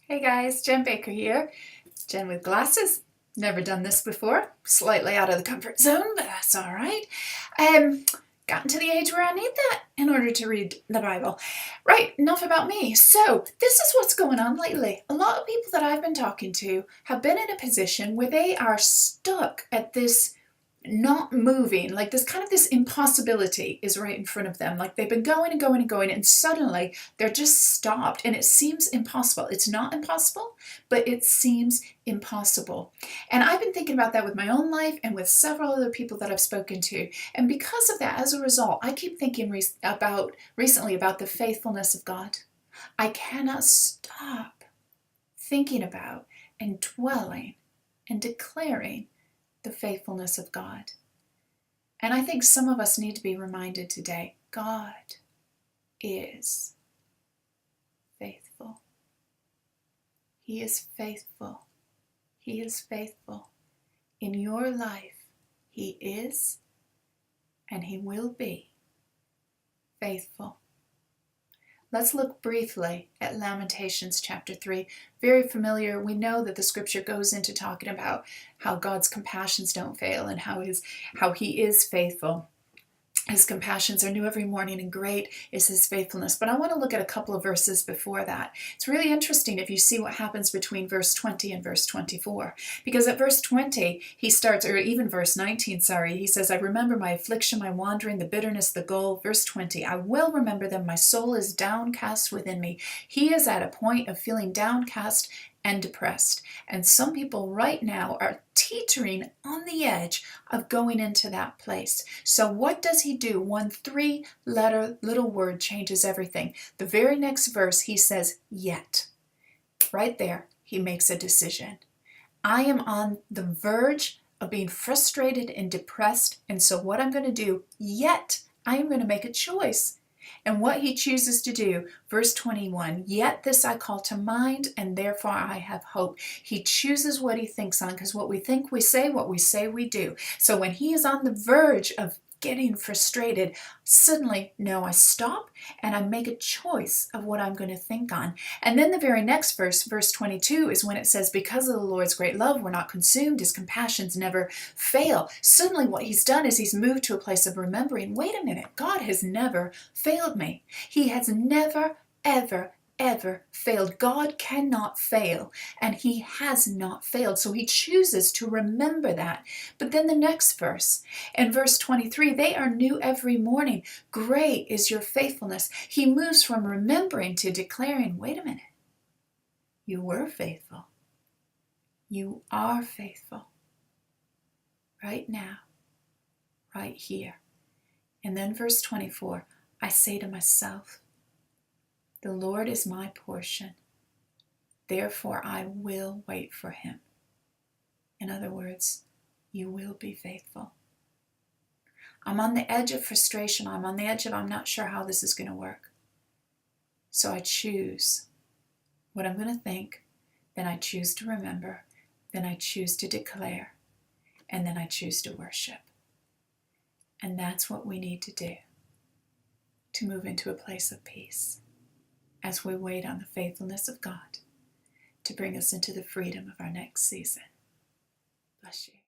Hey guys, Jen Baker here. Jen with glasses. Never done this before. Slightly out of the comfort zone, but that's all right. Gotten to the age where I need that in order to read the Bible. Right, enough about me. So this is what's going on lately. A lot of people that I've been talking to have been in a position where they are stuck at this not moving, like this impossibility is right in front of them. Like they've been going and going and going, and suddenly they're just stopped, and it seems impossible. It's not impossible, but it seems impossible. And I've been thinking about that with my own life and with several other people that I've spoken to. And because of that, as a result, I keep thinking recently about the faithfulness of God. I cannot stop thinking about and dwelling and declaring the faithfulness of God. And I think some of us need to be reminded today, God is faithful. He is faithful. He is faithful. In your life, He is and He will be faithful. Let's look briefly at Lamentations chapter 3. Very familiar. We know that the scripture goes into talking about how God's compassions don't fail and how He is faithful. His compassions are new every morning, and great is His faithfulness. But I want to look at a couple of verses before that. It's really interesting if you see what happens between verse 20 and verse 24. Because at verse 20, he starts, or even verse 19, he says, I remember my affliction, my wandering, the bitterness, the gall. Verse 20, I will remember them. My soul is downcast within me. He is at a point of feeling downcast and depressed. And some people right now are teetering on the edge of going into that place. So what does he do? One 3-letter little word changes everything. The very next verse, he says, yet. Right there, he makes a decision. I am on the verge of being frustrated and depressed, and so what I'm going to do, yet I am going to make a choice. And what he chooses to do, verse 21, yet this I call to mind, and therefore I have hope. He chooses what he thinks on, because what we think we say, what we say we do. So when he is on the verge of getting frustrated, suddenly, no, I stop and I make a choice of what I'm going to think on. And then the very next verse, verse 22, is when it says, because of the Lord's great love, we're not consumed. His compassions never fail. Suddenly what he's done is he's moved to a place of remembering, wait a minute, God has never failed me. He has never, ever failed. God cannot fail, and He has not failed. So he chooses to remember that. But then the next verse, in verse 23, they are new every morning. Great is your faithfulness. He moves from remembering to declaring, wait a minute, you were faithful. You are faithful. Right now, right here. And then verse 24, I say to myself, the Lord is my portion, therefore I will wait for Him. In other words, you will be faithful. I'm on the edge of frustration. I'm on the edge of I'm not sure how this is going to work. So I choose what I'm going to think, then I choose to remember, then I choose to declare, and then I choose to worship. And that's what we need to do to move into a place of peace, as we wait on the faithfulness of God to bring us into the freedom of our next season. Bless you.